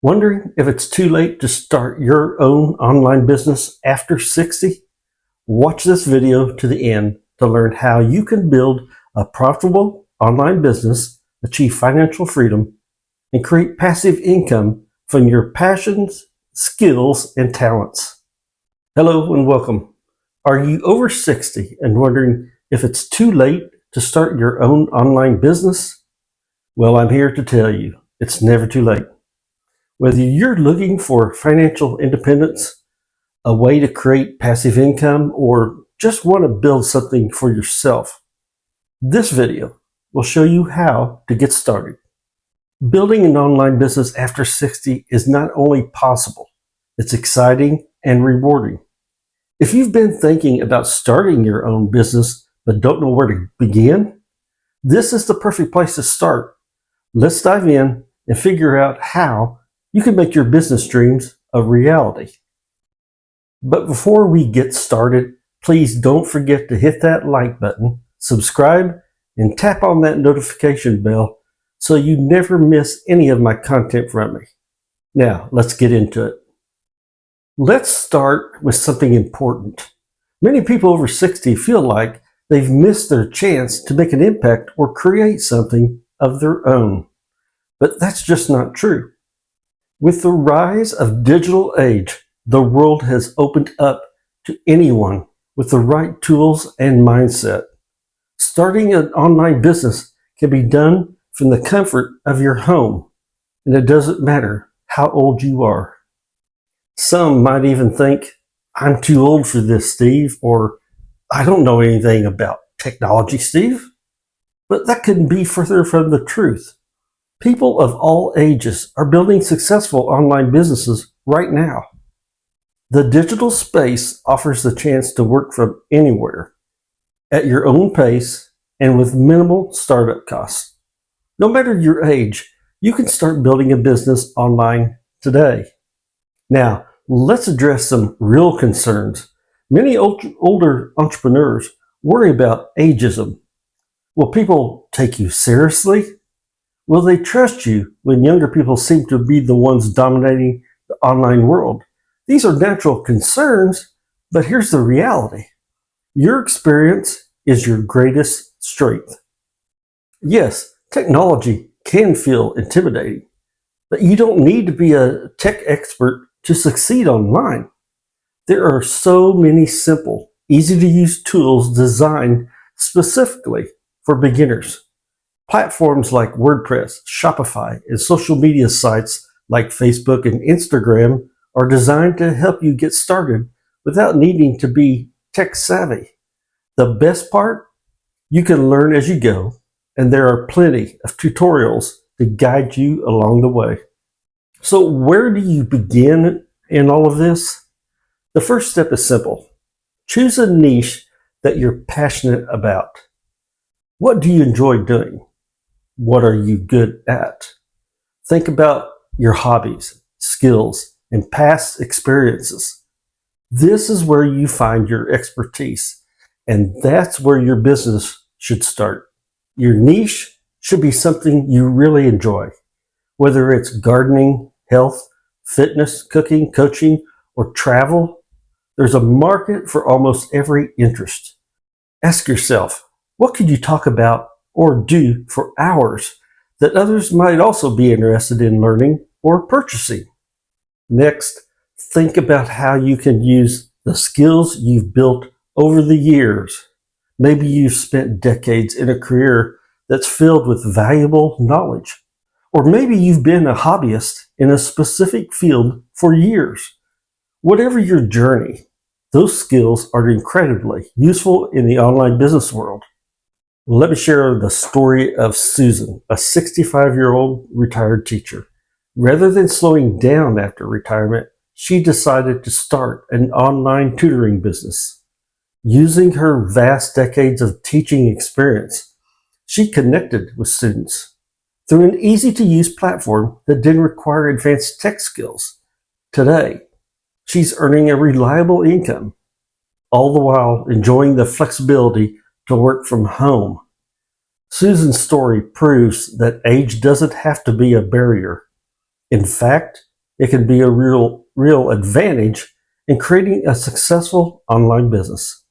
Wondering if it's too late to start your own online business after 60? Watch this video to the end to learn how you can build a profitable online business, achieve financial freedom, and create passive income from your passions, skills, and talents. Hello and welcome. Are you over 60 and wondering if it's too late to start your own online business? Well, I'm here to tell you, it's never too late. Whether you're looking for financial independence, a way to create passive income, or just want to build something for yourself, this video will show you how to get started. Building an online business after 60 is not only possible, it's exciting and rewarding. If you've been thinking about starting your own business but don't know where to begin, this is the perfect place to start. Let's dive in and figure out how you can make your business dreams a reality. But before we get started, please don't forget to hit that like button, subscribe, and tap on that notification bell so you never miss any of my content from me. Now, let's get into it. Let's start with something important. Many people over 60 feel like they've missed their chance to make an impact or create something of their own. But that's just not true. With the rise of digital age, the world has opened up to anyone with the right tools and mindset. Starting an online business can be done from the comfort of your home, and it doesn't matter how old you are. Some might even think, I'm too old for this, Steve, or I don't know anything about technology, Steve. But that couldn't be further from the truth. People of all ages are building successful online businesses right now. The digital space offers the chance to work from anywhere, at your own pace, and with minimal startup costs. No matter your age, you can start building a business online today. Now, let's address some real concerns. Many older entrepreneurs worry about ageism. Will people take you seriously? Will they trust you when younger people seem to be the ones dominating the online world? These are natural concerns, but here's the reality. Your experience is your greatest strength. Yes, technology can feel intimidating, but you don't need to be a tech expert to succeed online. There are so many simple, easy-to-use tools designed specifically for beginners. Platforms like WordPress, Shopify, and social media sites like Facebook and Instagram are designed to help you get started without needing to be tech savvy. The best part? You can learn as you go, and there are plenty of tutorials to guide you along the way. So where do you begin in all of this? The first step is simple. Choose a niche that you're passionate about. What do you enjoy doing? What are you good at? Think about your hobbies, skills, and past experiences. This is where you find your expertise, and that's where your business should start. Your niche should be something you really enjoy, whether it's gardening, health, fitness, cooking, coaching, or travel. There's a market for almost every interest. Ask yourself, what could you talk about or do for hours that others might also be interested in learning or purchasing? Next, think about how you can use the skills you've built over the years. Maybe you've spent decades in a career that's filled with valuable knowledge. Or maybe you've been a hobbyist in a specific field for years. Whatever your journey, those skills are incredibly useful in the online business world. Let me share the story of Susan, a 65-year-old retired teacher. Rather than slowing down after retirement, she decided to start an online tutoring business. Using her vast decades of teaching experience, she connected with students through an easy-to-use platform that didn't require advanced tech skills. Today, she's earning a reliable income, all the while enjoying the flexibility to work from home. Susan's story proves that age doesn't have to be a barrier. In fact, it can be a real advantage in creating a successful online business.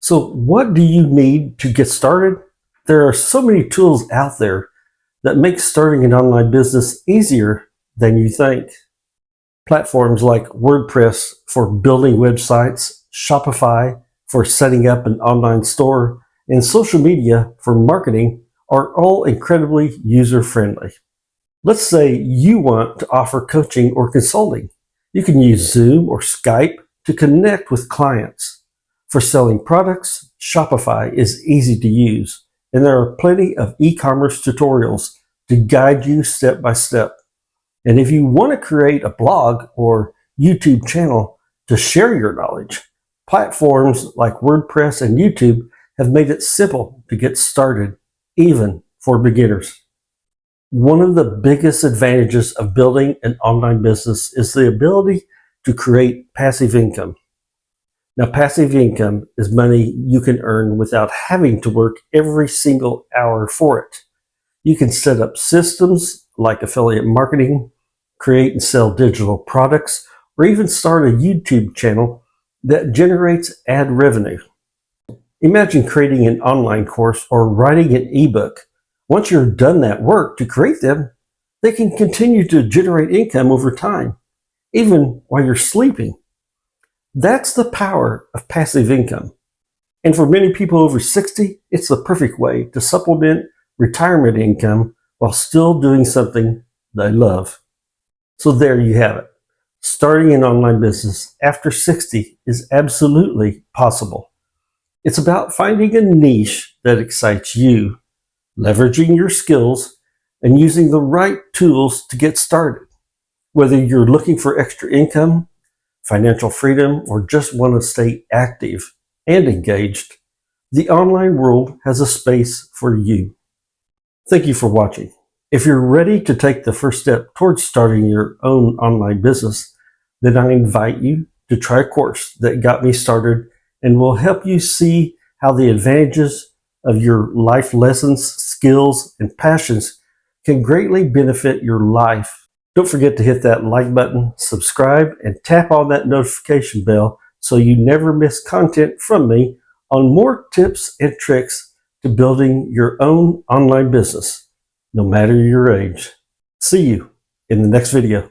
So what do you need to get started? There are so many tools out there that make starting an online business easier than you think. Platforms like WordPress for building websites, Shopify for setting up an online store, and social media for marketing are all incredibly user-friendly. Let's say you want to offer coaching or consulting. You can use Zoom or Skype to connect with clients. For selling products, Shopify is easy to use, and there are plenty of e-commerce tutorials to guide you step by step. And if you want to create a blog or YouTube channel to share your knowledge, platforms like WordPress and YouTube have made it simple to get started, even for beginners. One of the biggest advantages of building an online business is the ability to create passive income. Now, passive income is money you can earn without having to work every single hour for it. You can set up systems like affiliate marketing, create and sell digital products, or even start a YouTube channel that generates ad revenue. Imagine creating an online course or writing an ebook. Once you've done that work to create them, they can continue to generate income over time, even while you're sleeping. That's the power of passive income. And for many people over 60, it's the perfect way to supplement retirement income while still doing something they love. So there you have it. Starting an online business after 60 is absolutely possible. It's about finding a niche that excites you, leveraging your skills, and using the right tools to get started. Whether you're looking for extra income, financial freedom, or just want to stay active and engaged, the online world has a space for you. Thank you for watching. If you're ready to take the first step towards starting your own online business, then I invite you to try a course that got me started and will help you see how the advantages of your life lessons, skills, and passions can greatly benefit your life. Don't forget to hit that like button, subscribe, and tap on that notification bell so you never miss content from me on more tips and tricks to building your own online business, no matter your age. See you in the next video.